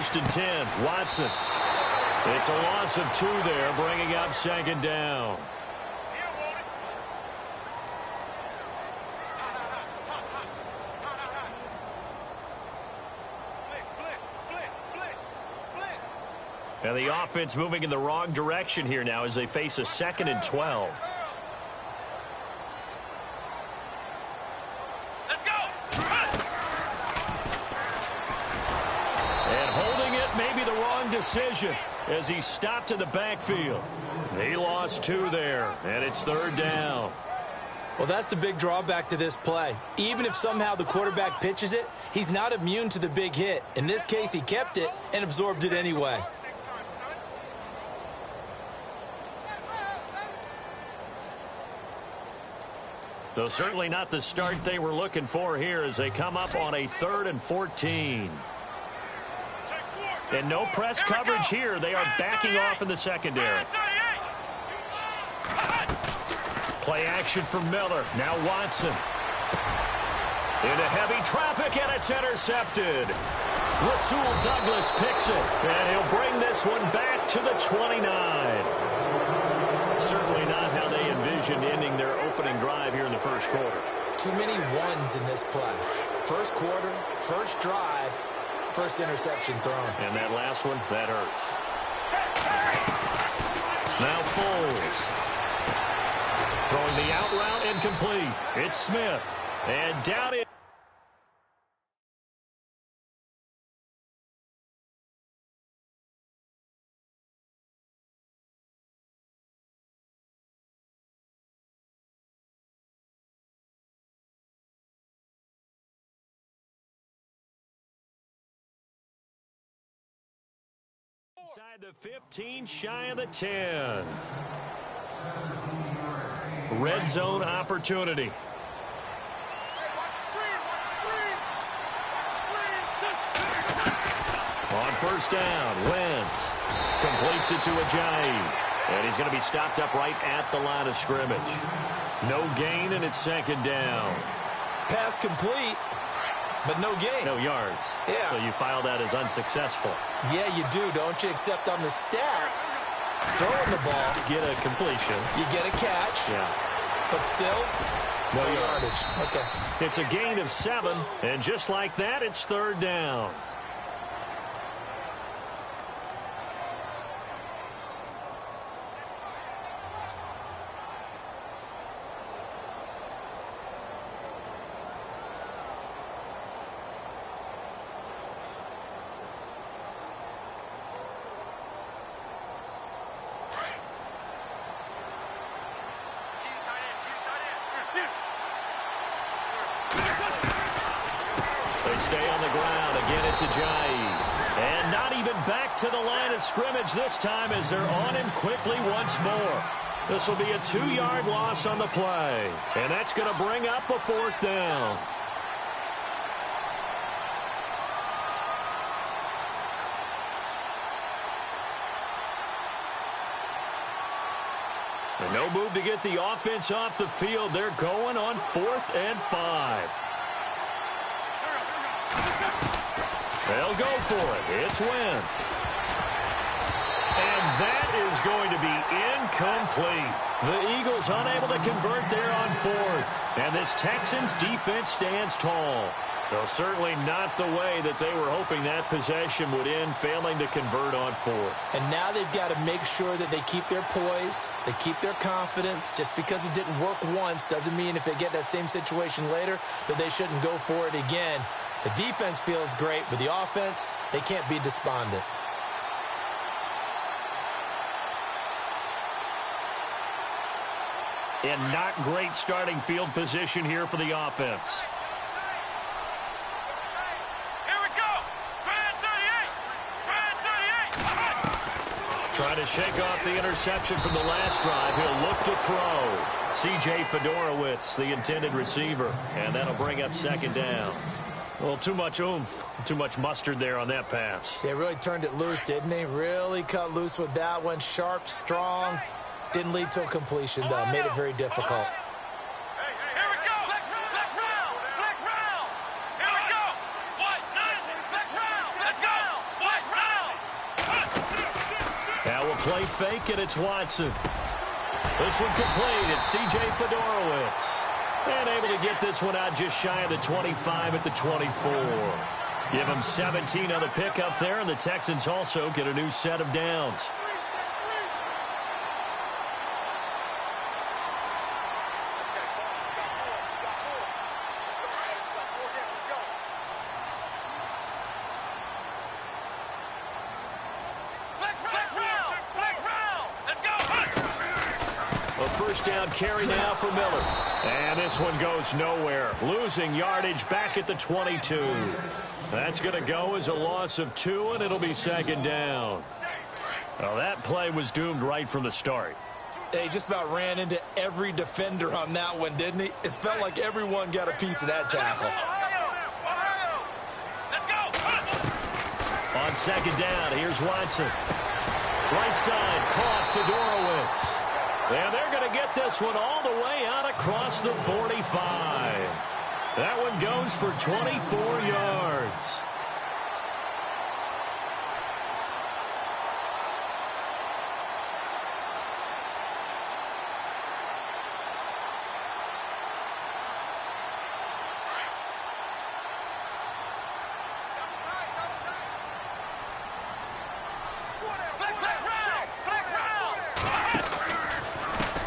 first and 10. Watson. It's a loss of 2 there, bringing up second down. And the offense moving in the wrong direction here now as they face a 2nd and 12. Let's go! And holding it may be the wrong decision as he stopped in the backfield. He lost 2 there, and it's 3rd down. Well, that's the big drawback to this play. Even if somehow the quarterback pitches it, he's not immune to the big hit. In this case, he kept it and absorbed it anyway. So certainly not the start they were looking for here as they come up on a 3rd and 14. And no press coverage here. They are backing off in the secondary. Play action for Miller. Now Watson. Into heavy traffic, and it's intercepted. Rasul Douglas picks it, and he'll bring this one back to the 29. Certainly not how they envisioned ending their opening drive here in the first quarter. Too many ones in this play. First quarter, first drive, first interception thrown. And that last one, that hurts. Now Foles. Throwing the out route incomplete. It's Smith. And down it. Inside the 15, shy of the 10. Red zone opportunity. On first down, Wentz completes it to Ajayi. And he's going to be stopped up right at the line of scrimmage. No gain, and it's 2nd down. Pass complete, but no gain. No yards. Yeah. So you file that as unsuccessful. Yeah, you do, don't you? Except on the stats, throwing the ball, Get a completion. you get a catch, Yeah. but still, No yards. Okay. It's a gain of 7, and just like that, it's 3rd down. They stay on the ground. Again, it's Ajayi. And not even back to the line of scrimmage this time as they're on him quickly once more. This will be a 2-yard loss on the play. And that's going to bring up a 4th down. And no move to get the offense off the field. They're going on 4th and 5. They'll go for it. It's Wentz. And that is going to be incomplete. The Eagles unable to convert there on 4th. And this Texans defense stands tall. Well, certainly not the way that they were hoping that possession would end, failing to convert on 4th. And now they've got to make sure that they keep their poise, they keep their confidence. Just because it didn't work once doesn't mean if they get that same situation later that they shouldn't go for it again. The defense feels great, but the offense, they can't be despondent. And not great starting field position here for the offense. Trying to shake off the interception from the last drive. He'll look to throw. C.J. Fedorowicz, the intended receiver. And that'll bring up 2nd down. Well, too much oomph, too much mustard there on that pass. They really turned it loose, didn't they? Really cut loose with that one. Sharp, strong. Didn't lead to a completion, though. Made it very difficult. play fake, and it's Watson. This one complete. It's C.J. Fedorowicz. And able to get this one out just shy of the 25 at the 24. Give them 17 on the pickup there, and the Texans also get a new set of downs. First down carry now for Miller. And this one goes nowhere. Losing yardage back at the 22. That's going to go as a loss of 2, and it'll be second down. Well, that play was doomed right from the start. They just about ran into every defender on that one, didn't he? It felt like everyone got a piece of that tackle. On second down, here's Watson. Right side, caught Fedorowicz. And they're going to get this one all the way out across the 45. That one goes for 24 yards.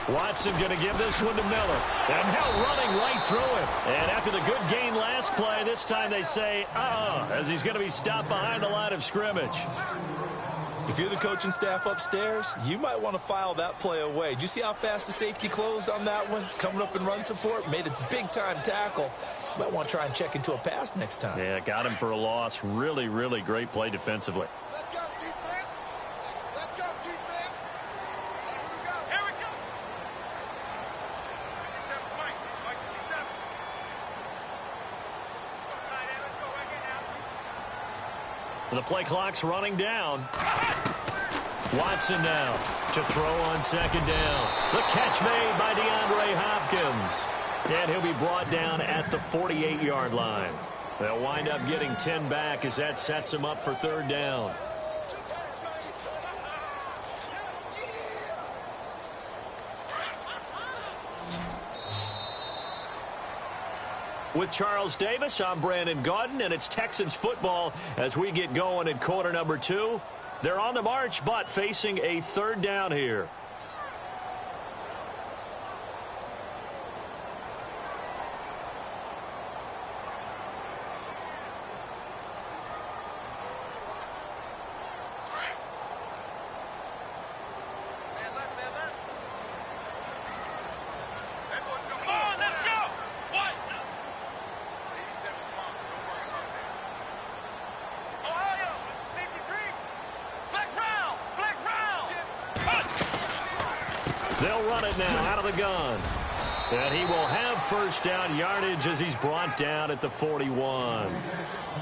Watson going to give this one to Miller. And now running right through him. And after the good gain last play, this time they say, as he's going to be stopped behind the line of scrimmage. If you're the coaching staff upstairs, you might want to file that play away. Did you see how fast the safety closed on that one? Coming up in run support, made a big-time tackle. You might want to try and check into a pass next time. Yeah, got him for a loss. Really, really great play defensively. Let's go, defense. Let's go, defense. Here we go. The play clock's running down. Watson now to throw on second down. The catch made by DeAndre Hopkins. And he'll be brought down at the 48-yard line. They'll wind up getting 10 back as that sets them up for third down. With Charles Davis, I'm Brandon Gaudin, and it's Texans football as we get going in quarter number 2. They're on the march, but facing a third down here. They'll run it now out of the gun. And he will have first down yardage as he's brought down at the 41.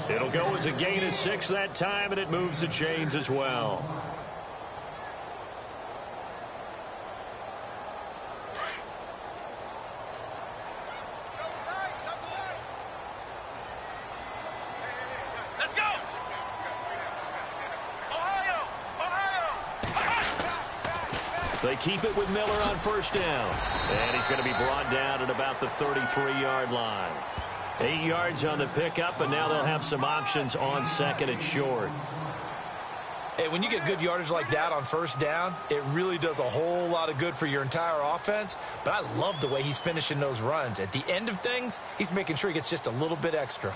It'll go as a gain of 6 that time, and it moves the chains as well. They keep it with Miller on first down. And he's going to be brought down at about the 33-yard line. 8 yards on the pickup, and now they'll have some options on second and short. Hey, when you get good yardage like that on first down, it really does a whole lot of good for your entire offense. But I love the way he's finishing those runs. At the end of things, he's making sure he gets just a little bit extra.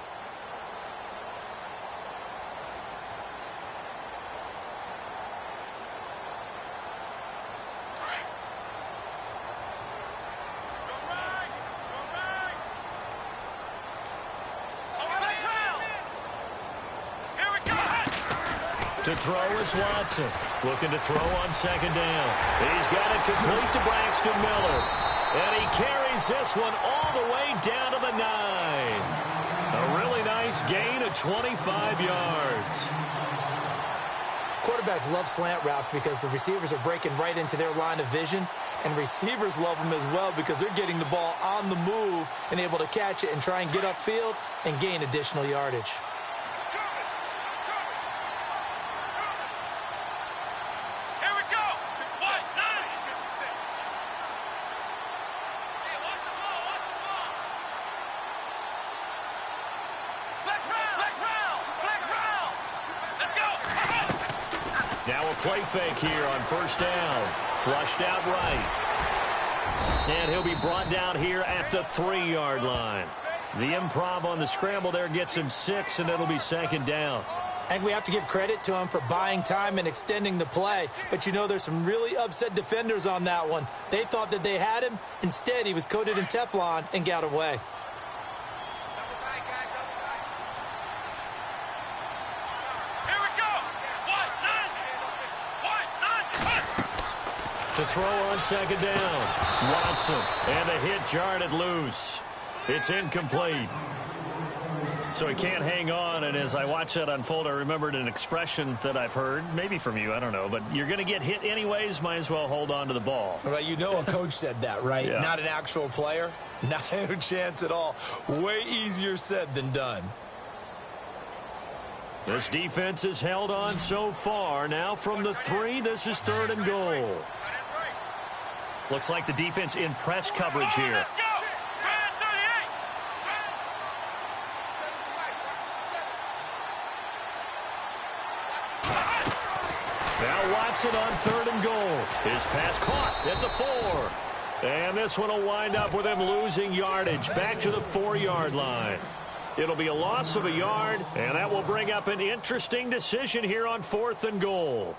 To throw is Watson. Looking to throw on second down. He's got it complete to Braxton Miller. And he carries this one all the way down to the 9. A really nice gain of 25 yards. Quarterbacks love slant routes because the receivers are breaking right into their line of vision. And receivers love them as well because they're getting the ball on the move and able to catch it and try and get upfield and gain additional yardage. Here we go. Now a play fake here on first down. Flushed out right. And he'll be brought down here at the 3-yard line. The improv on the scramble there gets him 6, and it'll be second down. I think we have to give credit to him for buying time and extending the play. But, you know, there's some really upset defenders on that one. They thought that they had him. Instead, he was coated in Teflon and got away. To throw on second down. Watson. And a hit jarred loose. It's incomplete. So he can't hang on, and as I watch that unfold, I remembered an expression that I've heard, maybe from you, I don't know, but you're going to get hit anyways, might as well hold on to the ball. Right, you know a coach said that, right? Yeah. Not an actual player. No chance at all. Way easier said than done. This defense has held on so far. Now from the 3, this is 3rd and goal. Looks like the defense in press coverage here. Now Watson on 3rd and goal. His pass caught at the 4. And this one will wind up with him losing yardage back to the 4-yard line. It'll be a loss of a yard, and that will bring up an interesting decision here on 4th and goal.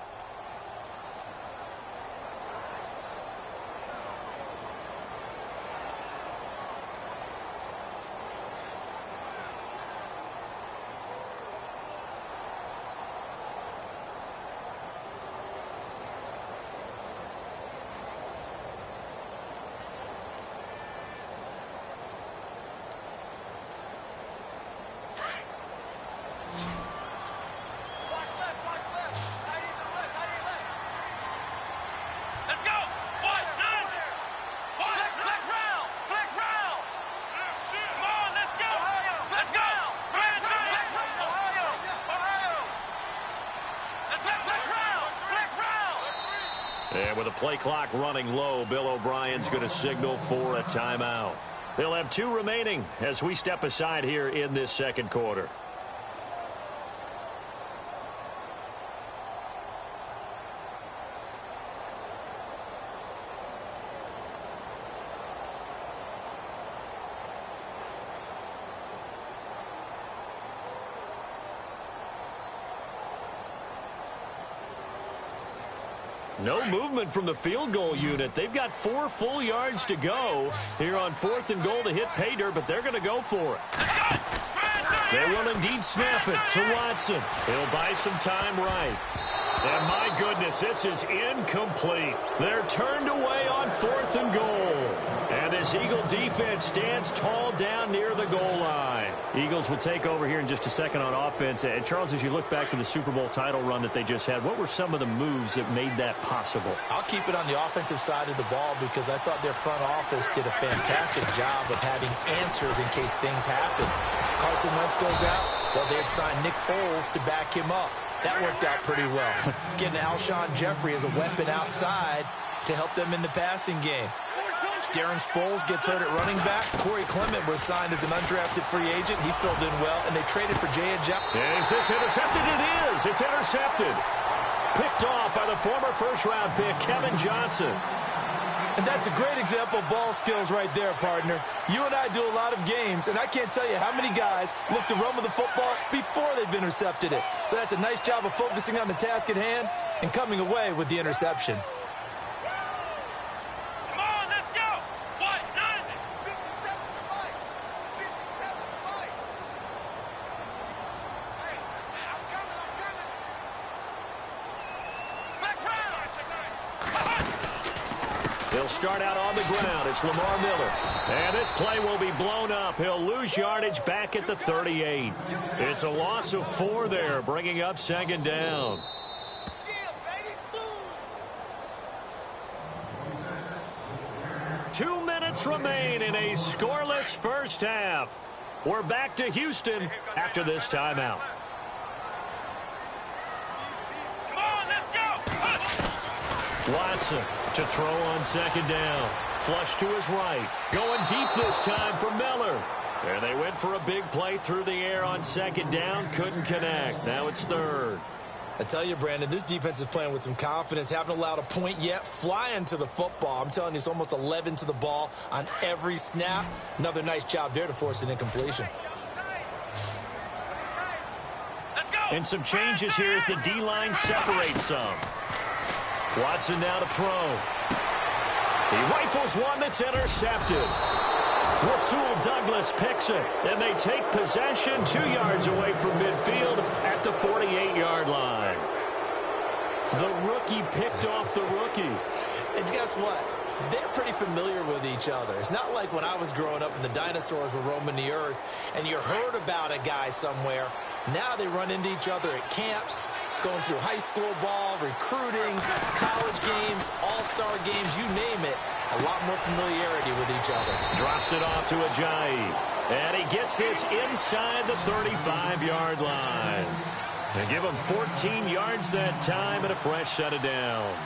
And with the play clock running low, Bill O'Brien's going to signal for a timeout. They'll have 2 remaining as we step aside here in this second quarter. No movement from the field goal unit. They've got 4 full yards to go here on 4th and goal to hit pay dirt, but they're going to go for it. They will indeed snap it to Watson. He'll buy some time right. And my goodness, this is incomplete. They're turned away on 4th and goal. And this Eagle defense stands tall down near the goal line. Eagles will take over here in just a second on offense. And Charles, as you look back to the Super Bowl title run that they just had, what were some of the moves that made that possible? I'll keep it on the offensive side of the ball because I thought their front office did a fantastic job of having answers in case things happen. Carson Wentz goes out, well, they'd sign Nick Foles to back him up. That worked out pretty well. Getting Alshon Jeffrey as a weapon outside to help them in the passing game. Darren Sproles gets hurt at running back. Corey Clement was signed as an undrafted free agent. He filled in well, and they traded for Jay Ajay. Is this intercepted? It is. It's intercepted. Picked off by the former first-round pick, Kevin Johnson. And that's a great example of ball skills right there, partner. You and I do a lot of games, and I can't tell you how many guys look to run with the football before they've intercepted it. So that's a nice job of focusing on the task at hand and coming away with the interception. He'll start out on the ground. It's Lamar Miller. And this play will be blown up. He'll lose yardage back at the 38. It's a loss of 4 there, bringing up second down. 2 minutes remain in a scoreless first half. We're back to Houston after this timeout. Watson to throw on second down. Flush to his right. Going deep this time for Miller. And they went for a big play through the air on second down. Couldn't connect. Now it's third. I tell you, Brandon, this defense is playing with some confidence. Haven't allowed a point yet. Flying to the football. I'm telling you, it's almost 11 to the ball on every snap. Another nice job there to force an incompletion. And some changes here as the D-line separates some. Watson now to throw. He rifles one that's intercepted. Rasul Douglas picks it, and they take possession 2 yards away from midfield at the 48-yard line. The rookie picked off the rookie. And guess what? They're pretty familiar with each other. It's not like when I was growing up and the dinosaurs were roaming the earth and you heard about a guy somewhere. Now they run into each other at camps, going through high school ball, recruiting, college games, all-star games, you name it. A lot more familiarity with each other. Drops it off to Ajayi. And he gets this inside the 35-yard line. They give him 14 yards that time and a fresh set of downs.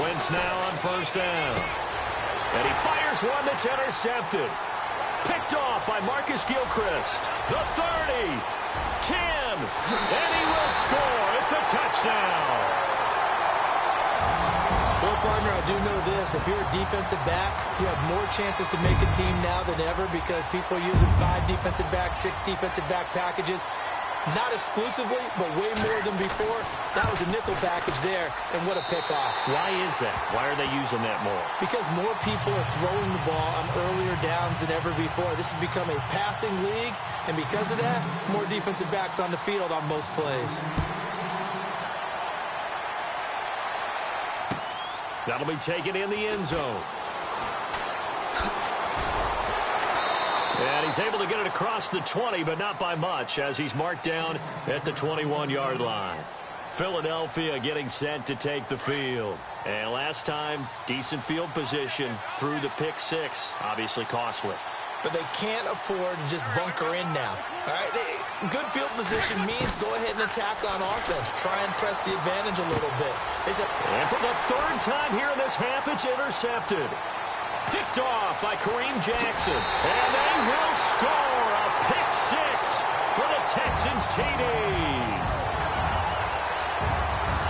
Wentz now on first down. And he fires one that's intercepted. Picked off by Marcus Gilchrist. The 30. 10. And he will score. It's a touchdown. Well, partner, I do know this. If you're a defensive back, you have more chances to make a team now than ever because people are using 5 defensive backs, 6 defensive back packages. Not exclusively, but way more than before. That was a nickel package there, and what a pickoff. Why is that? Why are they using that more? Because more people are throwing the ball on earlier downs than ever before. This has become a passing league, and because of that, more defensive backs on the field on most plays. That'll be taken in the end zone. And he's able to get it across the 20, but not by much, as he's marked down at the 21-yard line. Philadelphia getting set to take the field. And last time, decent field position through the pick 6. Obviously costly. But they can't afford to just bunker in now. All right, good field position means go ahead and attack on offense. Try and press the advantage a little bit. And for the 3rd time here in this half, it's intercepted. Picked off by Kareem Jackson. And they will score a pick 6 for the Texans TD.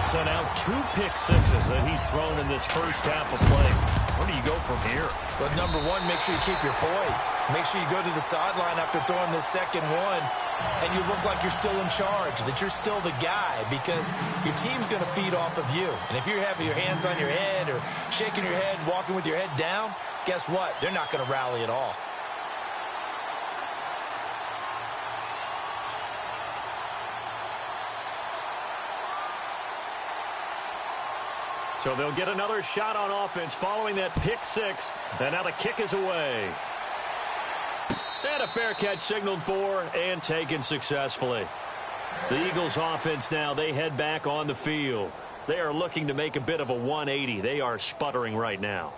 So now 2 pick 6s that he's thrown in this first half of play. Where do you go from here? But number one, make sure you keep your poise. Make sure you go to the sideline after throwing this second one, and you look like you're still in charge, that you're still the guy, because your team's going to feed off of you. And if you're having your hands on your head or shaking your head, walking with your head down, guess what? They're not going to rally at all. So they'll get another shot on offense following that pick 6. And now the kick is away. And a fair catch signaled for and taken successfully. The Eagles offense now, they head back on the field. They are looking to make a bit of a 180. They are sputtering right now.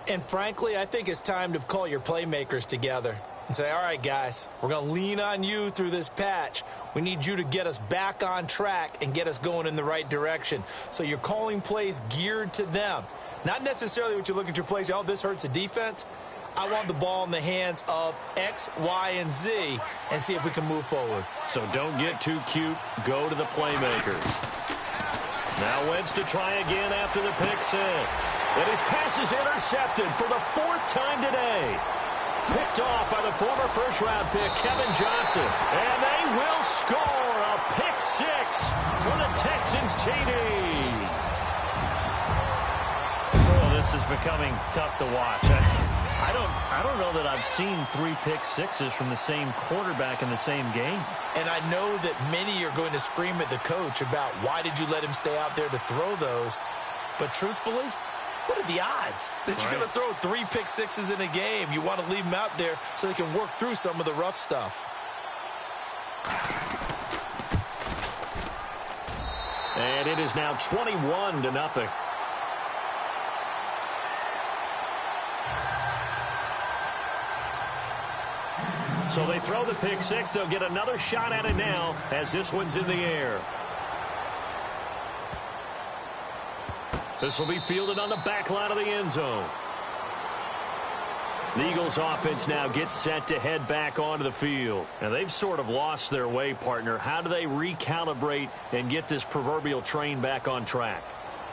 And frankly, I think it's time to call your playmakers together and say, all right, guys, we're going to lean on you through this patch. We need you to get us back on track and get us going in the right direction. So you're calling plays geared to them. Not necessarily what you look at your plays, oh, this hurts the defense. I want the ball in the hands of X, Y, and Z and see if we can move forward. So don't get too cute. Go to the playmakers. Now Wentz to try again after the pick 6. And his pass is intercepted for the 4th time today. Picked off by the former first-round pick, Kevin Johnson. And they will score a pick 6 for the Texans TD. Oh, this is becoming tough to watch. I don't know that I've seen 3 pick 6s from the same quarterback in the same game. And I know that many are going to scream at the coach about why did you let him stay out there to throw those. But truthfully, what are the odds that you're going to throw 3 pick 6s in a game? You want to leave them out there so they can work through some of the rough stuff. And it is now 21-0. So they throw the pick 6. They'll get another shot at it now as this one's in the air. This will be fielded on the back line of the end zone. The Eagles offense now gets set to head back onto the field. And they've sort of lost their way, partner. How do they recalibrate and get this proverbial train back on track?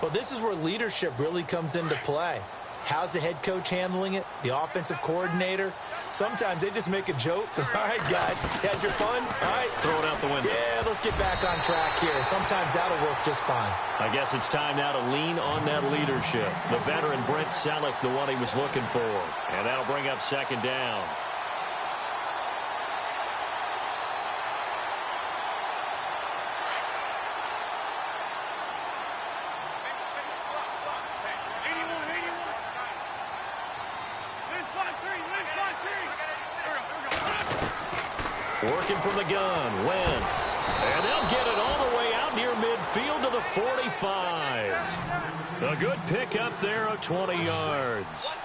Well, this is where leadership really comes into play. How's the head coach handling it? The offensive coordinator? Sometimes they just make a joke. All right, guys, had your fun? All right. Throw it out the window. Yeah, let's get back on track here. And sometimes that'll work just fine. I guess it's time now to lean on that leadership. The veteran Brent Selleck, the one he was looking for. And that'll bring up second down. Working from the gun, Wentz. And they'll get it all the way out near midfield to the 45. A good pickup there of 20 yards.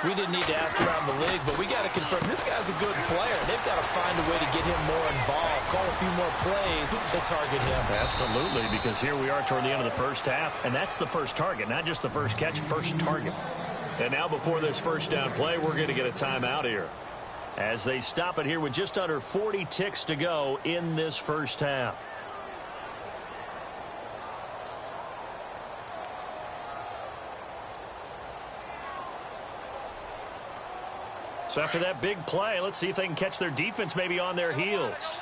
We didn't need to ask around the league, but we got to confirm this guy's a good player. They've got to find a way to get him more involved, call a few more plays that target him. Absolutely, because here we are toward the end of the first half, and that's the first target, not just the first catch, first target. And now before this first down play, we're going to get a timeout here, as they stop it here with just under 40 ticks to go in this first half. So after that big play, let's see if they can catch their defense maybe on their heels.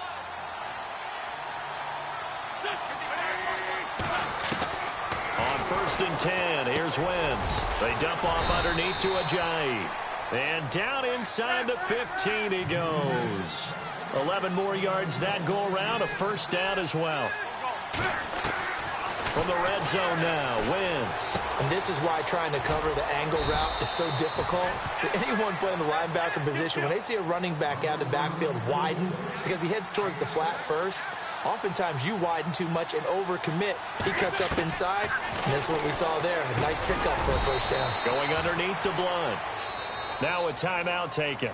On 1st and 10, here's Wentz. They dump off underneath to Ajayi. And down inside the 15 he goes. 11 more yards that go around, a first down as well. From the red zone now, Wentz. And this is why trying to cover the angle route is so difficult. Anyone playing the linebacker position, when they see a running back out of the backfield widen, because he heads towards the flat first, oftentimes you widen too much and overcommit. He cuts up inside, and that's what we saw there. A nice pickup for a first down. Going underneath to Blunt. Now a timeout taken.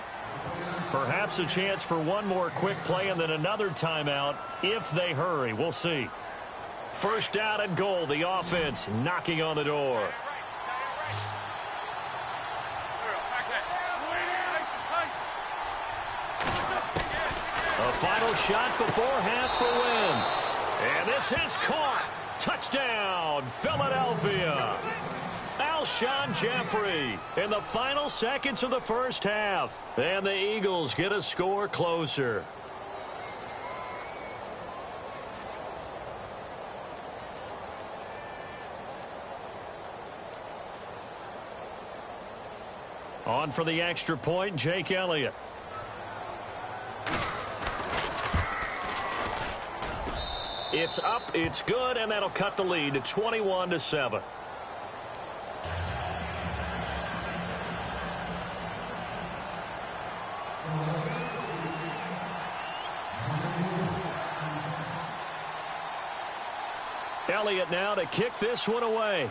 Perhaps a chance for one more quick play and then another timeout if they hurry. We'll see. First down and goal. The offense knocking on the door. A final shot before half for Wentz. And this is caught. Touchdown, Philadelphia. Alshon Jeffrey in the final seconds of the first half. And the Eagles get a score closer. On for the extra point, Jake Elliott. It's up, it's good, and that'll cut the lead to 21-7. Elliott now to kick this one away.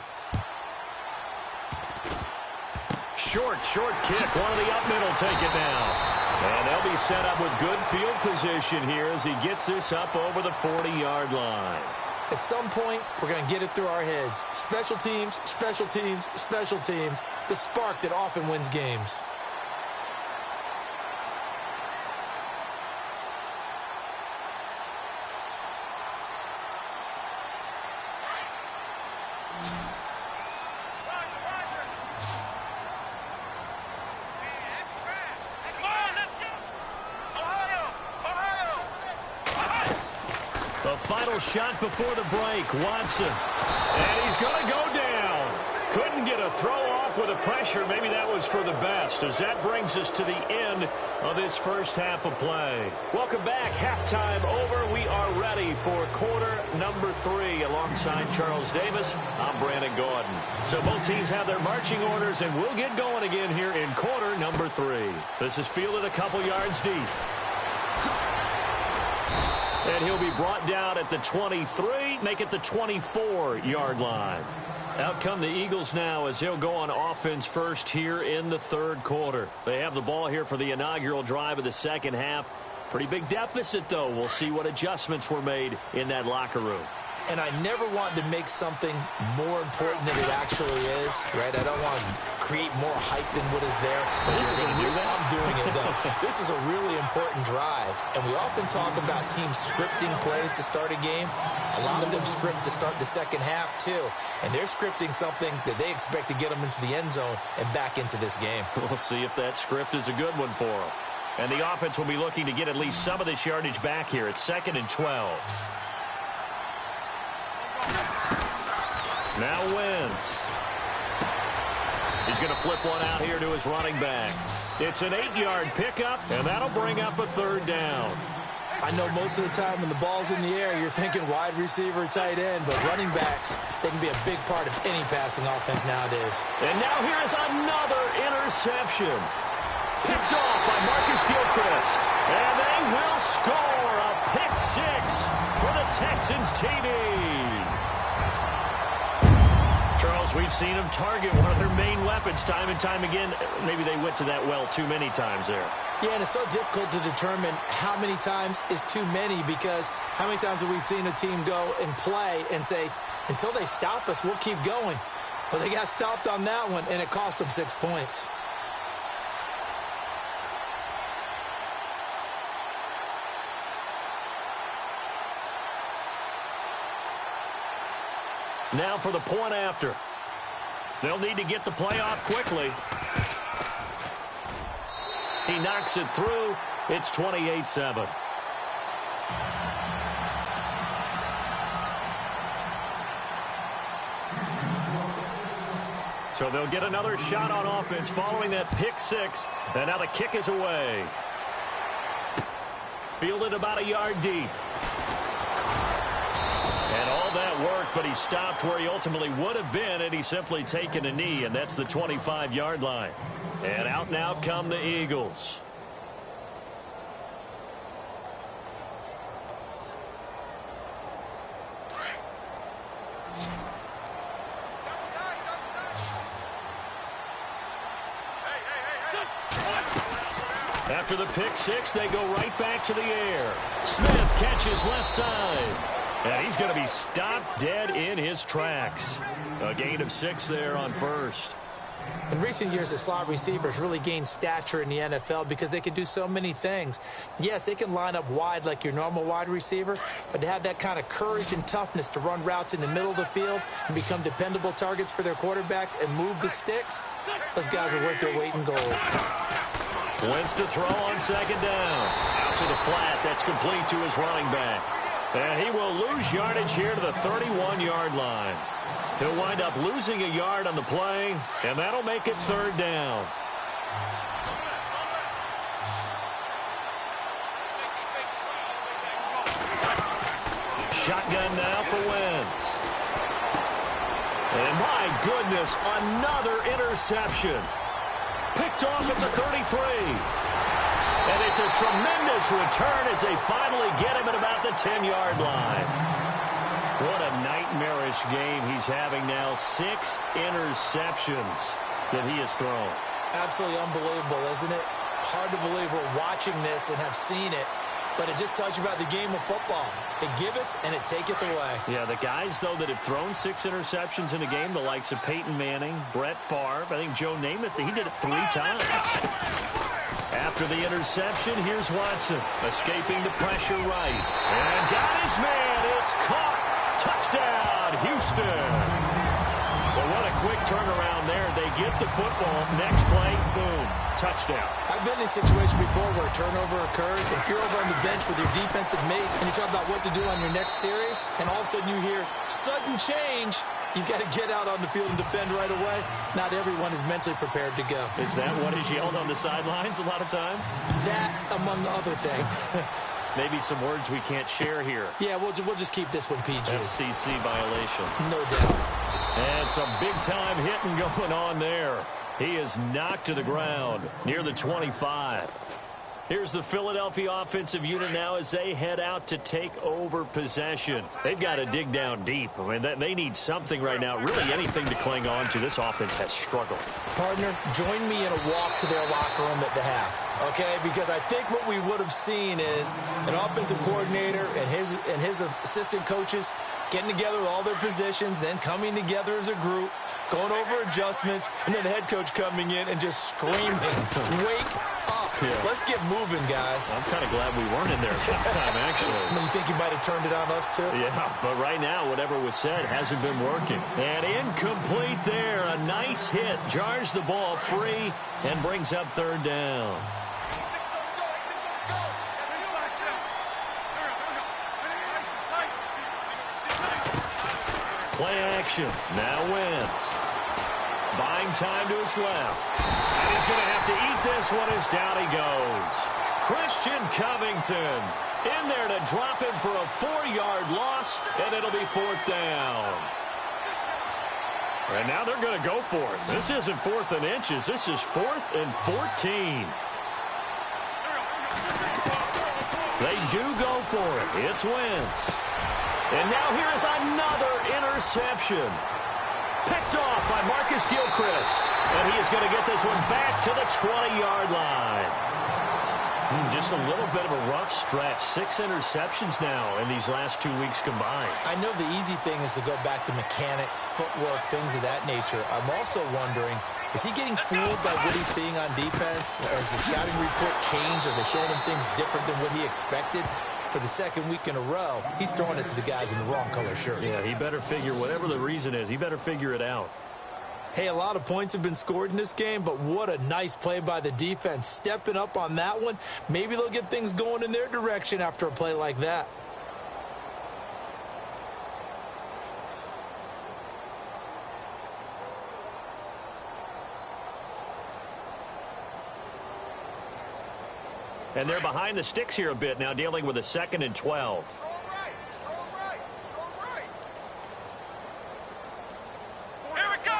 Short kick. One of the up middle take it now. And they'll be set up with good field position here as he gets this up over the 40-yard line. At some point, we're going to get it through our heads. Special teams, special teams, special teams. The spark that often wins games. Final shot before the break, Watson. And he's going to go down. Couldn't get a throw off with the pressure. Maybe that was for the best, as that brings us to the end of this first half of play. Welcome back. Halftime over. We are ready for quarter number 3. Alongside Charles Davis, I'm Brandon Gordon. So both teams have their marching orders, and we'll get going again here in quarter number 3. This is fielded a couple yards deep. And he'll be brought down at the 23, make it the 24-yard line. Out come the Eagles now as he'll go on offense first here in the third quarter. They have the ball here for the inaugural drive of the second half. Pretty big deficit, though. We'll see what adjustments were made in that locker room. and I never want to make something more important than it actually is, right? I don't want to create more hype than what is there. But I'm doing it, though. This is a really important drive, and we often talk about teams scripting plays to start a game. A lot of them script to start the second half, too, and they're scripting something that they expect to get them into the end zone and back into this game. We'll see if that script is a good one for them. And the offense will be looking to get at least some of this yardage back here. It's 2nd and 12. Now Wentz. He's going to flip one out here to his running back. It's an 8-yard pickup, and that'll bring up a 3rd down. I know most of the time when the ball's in the air, you're thinking wide receiver, tight end, but running backs, they can be a big part of any passing offense nowadays. And now here is another interception. Picked off by Marcus Gilchrist. And they will score a pick 6 for the Texans TV. Charles, we've seen them target one of their main weapons time and time again. Maybe they went to that well too many times there. Yeah, and it's so difficult to determine how many times is too many, because how many times have we seen a team go and play and say, until they stop us, we'll keep going. Well, they got stopped on that one, and it cost them 6 points. Now for the point after. They'll need to get the play off quickly. He knocks it through. It's 28-7. So they'll get another shot on offense following that pick 6. And now the kick is away. Fielded about a yard deep. And all that work, but he stopped where he ultimately would have been, and he's simply taken a knee, and that's the 25-yard line. And out now come the Eagles. After the pick 6, they go right back to the air. Smith catches left side. And he's going to be stopped dead in his tracks. A gain of 6 there on first. In recent years, the slot receivers really gained stature in the NFL because they can do so many things. Yes, they can line up wide like your normal wide receiver, but to have that kind of courage and toughness to run routes in the middle of the field and become dependable targets for their quarterbacks and move the sticks, those guys are worth their weight in gold. Wentz to throw on 2nd down. Out to the flat. That's complete to his running back. And he will lose yardage here to the 31-yard line. He'll wind up losing a yard on the play, and that'll make it 3rd down. Shotgun now for Wentz. And my goodness, another interception. Picked off at the 33. And it's a tremendous return as they finally get him at about the 10-yard line. What a nightmarish game he's having now. 6 interceptions that he has thrown. Absolutely unbelievable, isn't it? Hard to believe we're watching this and have seen it. But it just tells you about the game of football. It giveth and it taketh away. Yeah, the guys, though, that have thrown 6 interceptions in a game, the likes of Peyton Manning, Brett Favre, I think Joe Namath, he did it 3 times. After the interception, here's Watson, escaping the pressure right. And got his man. It's caught. Touchdown, Houston. Well, what a quick turnaround there. They get the football. Next play, boom, touchdown. I've been in a situation before where a turnover occurs. If you're over on the bench with your defensive mate and you talk about what to do on your next series, and all of a sudden you hear sudden change, you've got to get out on the field and defend right away. Not everyone is mentally prepared to go. Is that what is yelled on the sidelines a lot of times? That, among other things. Maybe some words we can't share here. Yeah, we'll just keep this one PG. FCC violation. No doubt. And some big-time hitting going on there. He is knocked to the ground near the 25. Here's the Philadelphia offensive unit now as they head out to take over possession. They've got to dig down deep. I mean, they need something right now, really anything to cling on to. This offense has struggled. Partner, join me in a walk to their locker room at the half, okay? Because I think what we would have seen is an offensive coordinator and his assistant coaches getting together with all their positions, then coming together as a group, going over adjustments, and then the head coach coming in and just screaming, wake up. Yeah. Let's get moving, guys. I'm kind of glad we weren't in there at halftime, actually. You think you might have turned it on us, too? Yeah, but right now, whatever was said hasn't been working. And incomplete there. A nice hit. Jars the ball free and brings up third down. Play action. Now Wentz. Buying time to his left. And he's going to have to eat this one as down he goes. Christian Covington in there to drop him for a 4-yard loss, and it'll be fourth down. And now they're going to go for it. This isn't 4th and inches. This is 4th and 14. They do go for it. It's Wentz. And now here is another interception. Picked off by Marcus Gilchrist. And he is going to get this one back to the 20-yard line. Just a little bit of a rough stretch. 6 interceptions now in these last 2 weeks combined. I know the easy thing is to go back to mechanics, footwork, things of that nature. I'm also wondering, is he getting fooled by what he's seeing on defense? Has the scouting report changed? Are they showing him things different than what he expected? For the second week in a row, he's throwing it to the guys in the wrong color shirts. Yeah, he better figure, whatever the reason is, he better figure it out. Hey, a lot of points have been scored in this game, but what a nice play by the defense. Stepping up on that one, maybe they'll get things going in their direction after a play like that. And they're behind the sticks here a bit now, dealing with a 2nd and 12.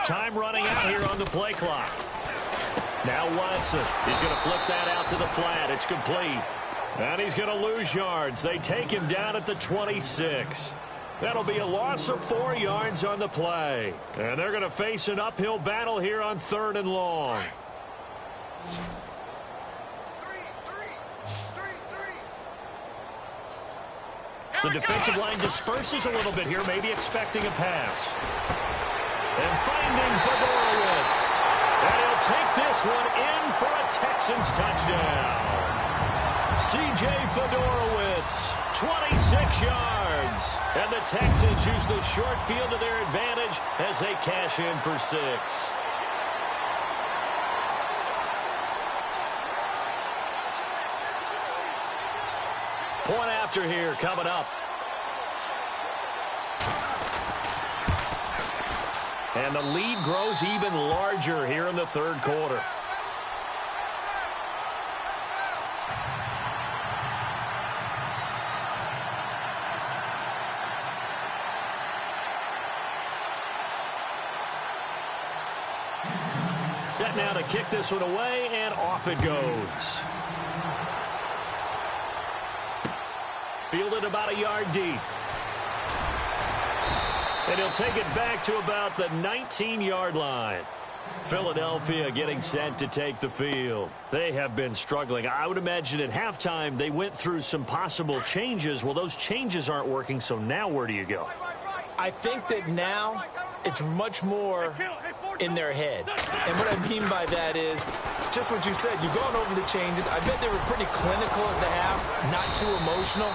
Time running out here on the play clock. Now Watson. He's going to flip that out to the flat. It's complete. And he's going to lose yards. They take him down at the 26. That'll be a loss of 4 yards on the play. And they're going to face an uphill battle here on 3rd and long. The defensive line disperses a little bit here, maybe expecting a pass. And finding Fedorowicz. And he'll take this one in for a Texans touchdown. C.J. Fedorowicz, 26 yards. And the Texans use the short field to their advantage as they cash in for 6. Point after here coming up. And the lead grows even larger here in the 3rd quarter. Set now to kick this one away, and off it goes. Fielded about a yard deep. And he'll take it back to about the 19-yard line. Philadelphia getting set to take the field. They have been struggling. I would imagine at halftime they went through some possible changes. Well, those changes aren't working, so now where do you go? I think that now it's much more in their head. And what I mean by that is just what you said. You've gone over the changes. I bet they were pretty clinical at the half, not too emotional.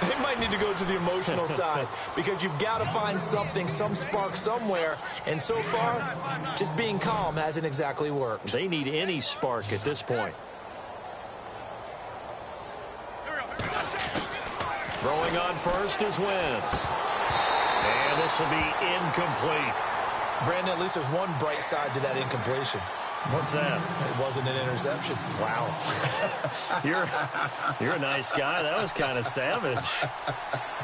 They might need to go to the emotional side because you've got to find something, some spark somewhere. And so far, just being calm hasn't exactly worked. They need any spark at this point. Throwing on first is Wentz. And this will be incomplete. Brandon, at least there's one bright side to that incompletion. What's that? It wasn't an interception. Wow. You're a nice guy. That was kind of savage.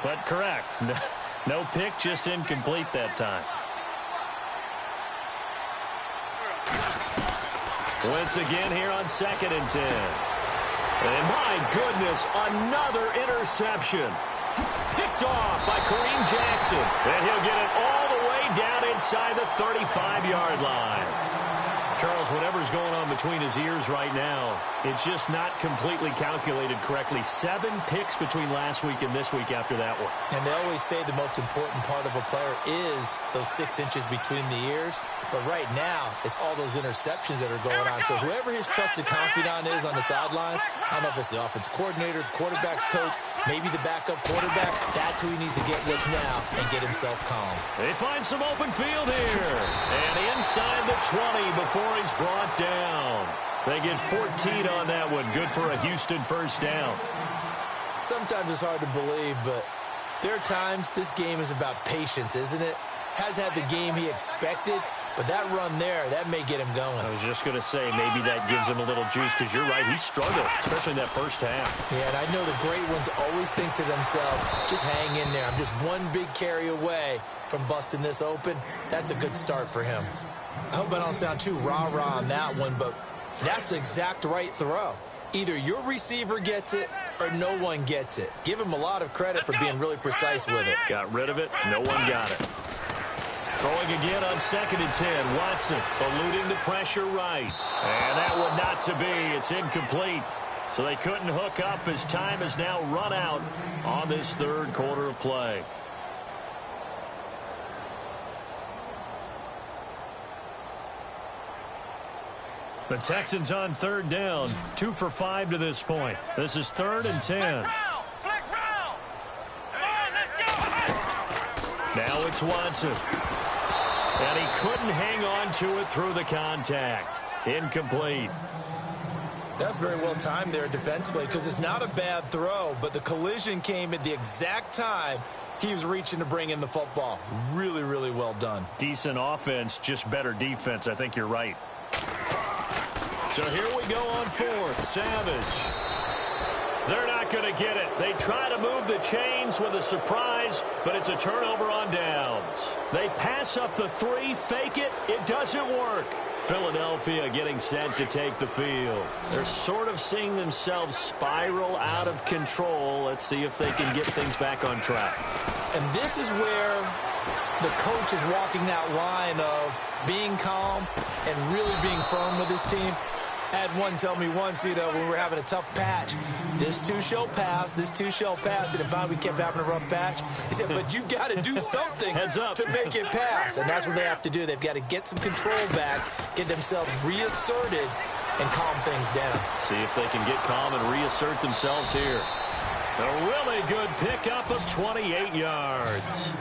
But correct. No pick, just incomplete that time. Wentz again here on 2nd and 10. And goodness, another interception. Picked off by Kareem Jackson. And he'll get it all the way down inside the 35-yard line. Charles, whatever's going on between his ears right now, it's just not completely calculated correctly. 7 picks between last week and this week after that one. And they always say the most important part of a player is those 6 inches between the ears. But right now, it's all those interceptions that are going on. So whoever his trusted confidant is on the sidelines, I don't know if it's the offensive coordinator, the quarterback's coach, maybe the backup quarterback, that's who he needs to get with now and get himself calm. They find some open field here. And inside the 20 before he's brought down. They get 14 on that one. Good for a Houston first down. Sometimes it's hard to believe, but there are times this game is about patience, isn't it? Has had the game he expected, but that run there, that may get him going. I was just going to say, maybe that gives him a little juice, because you're right, he struggled, especially in that first half. Yeah, and I know the great ones always think to themselves, just hang in there. I'm just one big carry away from busting this open. That's a good start for him. I hope I don't sound too rah-rah on that one, but that's the exact right throw. Either your receiver gets it or no one gets it. Give him a lot of credit for being really precise with it. Got rid of it. No one got it. Throwing again on 2nd and 10. Watson eluding the pressure right. And that one not to be. It's incomplete. So they couldn't hook up as time has now run out on this third quarter of play. The Texans on 3rd down. 2 for 5 to this point. This is 3rd and 10. Now it's Watson. And he couldn't hang on to it through the contact. Incomplete. That's very well timed there defensively, because it's not a bad throw, but the collision came at the exact time he was reaching to bring in the football. Really, really well done. Decent offense, just better defense. I think you're right. So here we go on 4th. Savage. They're not going to get it. They try to move the chains with a surprise, but it's a turnover on downs. They pass up the 3, fake it. It doesn't work. Philadelphia getting set to take the field. They're sort of seeing themselves spiral out of control. Let's see if they can get things back on track. And this is where the coach is walking that line of being calm and really being firm with his team. I had one tell me once, when we were having a tough patch, this too shall pass, this too shall pass. And finally we kept having a rough patch. He said, but you've got to do something to make it pass. And that's what they have to do. They've got to get some control back, get themselves reasserted, and calm things down. See if they can get calm and reassert themselves here. A really good pickup of 28 yards.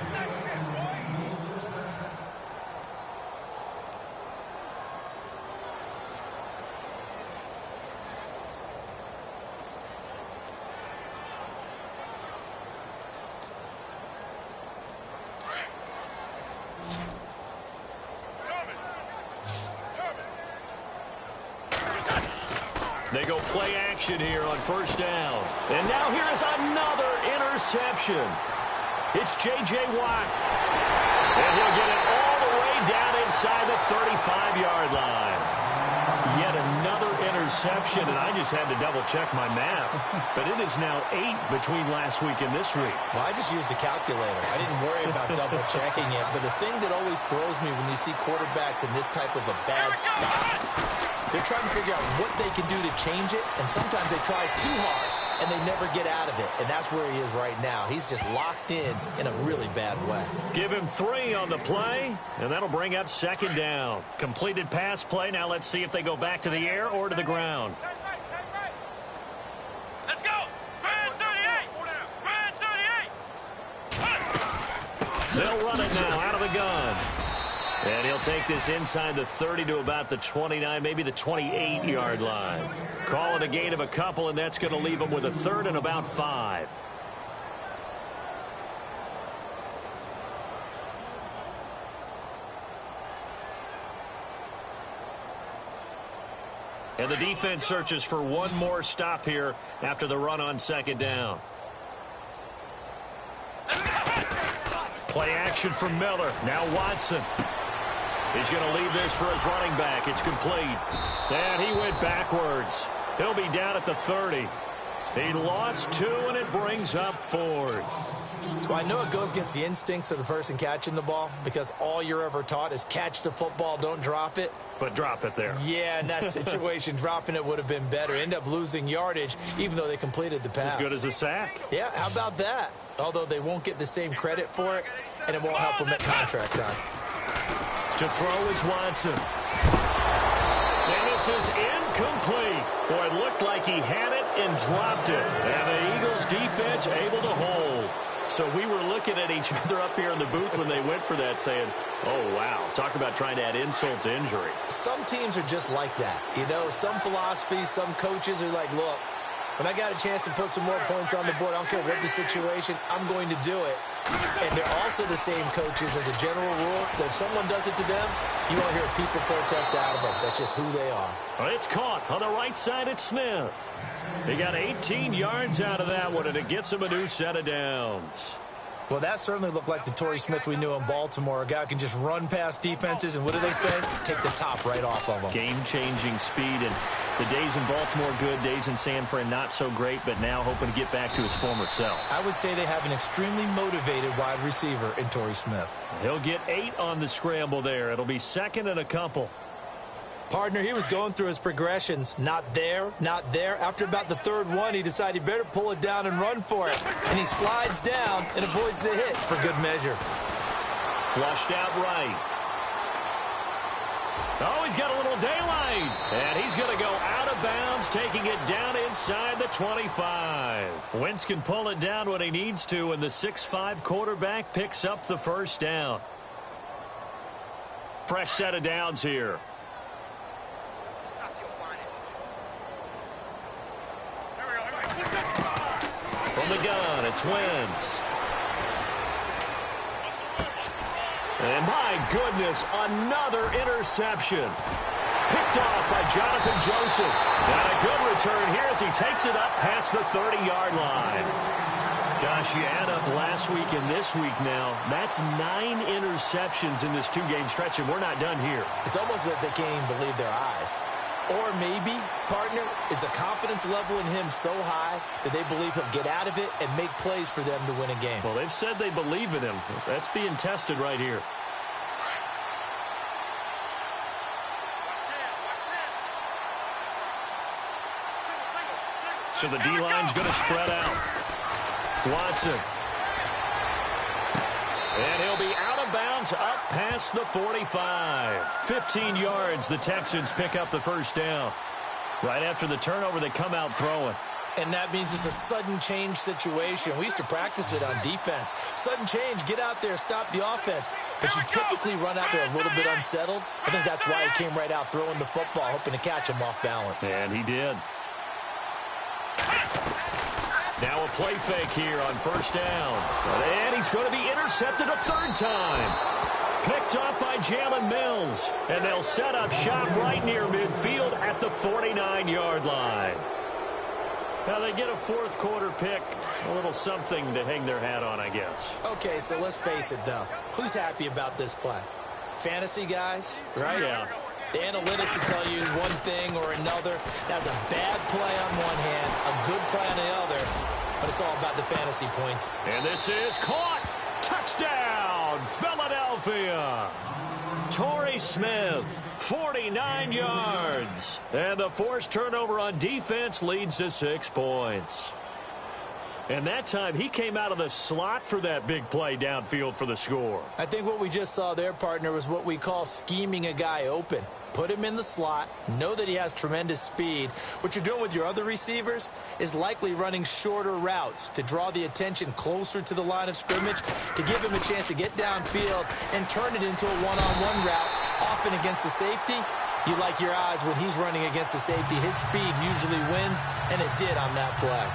They go play action here on 1st down. And now here is another interception. It's J.J. Watt. And he'll get it all the way down inside the 35-yard line. Yet another interception, and I just had to double-check my math. But it is now 8 between last week and this week. Well, I just used a calculator. I didn't worry about double-checking it. But the thing that always throws me when you see quarterbacks in this type of a bad spot, they're trying to figure out what they can do to change it, and sometimes they try too hard, and they never get out of it. And that's where he is right now. He's just locked in a really bad way. Give him 3 on the play, and that'll bring up 2nd down. Completed pass play. Now let's see if they go back to the air or to the ground. Let's go! Brand 38! They'll run it now out of the gun. And he'll take this inside the 30 to about the 29, maybe the 28-yard line. Call it a gain of a couple, and that's going to leave him with a 3rd and about 5. And the defense searches for one more stop here after the run on 2nd down. Play action from Miller. Now Watson. He's going to leave this for his running back. It's complete. And he went backwards. He'll be down at the 30. He lost 2, and it brings up 4th. Well, I know it goes against the instincts of the person catching the ball because all you're ever taught is catch the football, don't drop it. But drop it there. Yeah, in that situation, dropping it would have been better. End up losing yardage, even though they completed the pass. As good as a sack. Yeah, how about that? Although they won't get the same credit for it, and it won't help them at contract time. To throw is Watson. And this is incomplete. Boy, it looked like he had it and dropped it. And the Eagles defense able to hold. So we were looking at each other up here in the booth when they went for that saying, oh, wow, talk about trying to add insult to injury. Some teams are just like that. You know, some philosophies, some coaches are like, look, when I got a chance to put some more points on the board, I don't care what the situation, I'm going to do it. And they're also the same coaches as a general rule that if someone does it to them, you won't hear people protest out of them. That's just who they are. Well, it's caught on the right side at Smith. He got 18 yards out of that one, and it gets him a new set of downs. Well, that certainly looked like the Torrey Smith we knew in Baltimore. A guy who can just run past defenses, and what do they say? Take the top right off of them. Game-changing speed, and the days in Baltimore good, days in San Fran not so great, but now hoping to get back to his former self. I would say they have an extremely motivated wide receiver in Torrey Smith. He'll get 8 on the scramble there. It'll be 2nd and a couple. Partner, he was going through his progressions. Not there, not there. After about the 3rd one, he decided he better pull it down and run for it. And he slides down and avoids the hit for good measure. Flushed out right. Oh, he's got a little daylight. And he's going to go out of bounds, taking it down inside the 25. Wentz can pull it down when he needs to, and the 6'5" quarterback picks up the first down. Fresh set of downs here. From the gun, it's Wentz. And my goodness, another interception. Picked off by Jonathan Joseph. And a good return here as he takes it up past the 30-yard line. Gosh, you add up last week and this week now. That's 9 interceptions in this 2-game stretch, and we're not done here. It's almost as if they can't even believe their eyes. Or maybe, partner, is the confidence level in him so high that they believe he'll get out of it and make plays for them to win a game. Well, they've said they believe in him. That's being tested right here. So the D-line's going to spread out. Watson. And he'll be out of bounds up past the 45. 15 yards, the Texans pick up the first down. Right after the turnover, they come out throwing. And that means it's a sudden change situation. We used to practice it on defense. Sudden change, get out there, stop the offense. But you typically run out there a little bit unsettled. I think that's why he came right out throwing the football, hoping to catch him off balance. And he did. Now a play fake here on first down. And he's going to be intercepted a 3rd time. Picked up by Jalen Mills. And they'll set up shop right near midfield at the 49-yard line. Now they get a 4th quarter pick. A little something to hang their hat on, I guess. Okay, so let's face it, though. Who's happy about this play? Fantasy guys, right? Yeah. The analytics will tell you one thing or another. That's a bad play on one hand, a good play on the other, but it's all about the fantasy points. And this is caught. Touchdown, Philadelphia. Torrey Smith, 49 yards. And the forced turnover on defense leads to 6 points. And that time, he came out of the slot for that big play downfield for the score. I think what we just saw there, partner, was what we call scheming a guy open. Put him in the slot, know that he has tremendous speed. What you're doing with your other receivers is likely running shorter routes to draw the attention closer to the line of scrimmage, to give him a chance to get downfield and turn it into a one-on-one route, often against the safety. You like your odds when he's running against the safety. His speed usually wins, and it did on that play.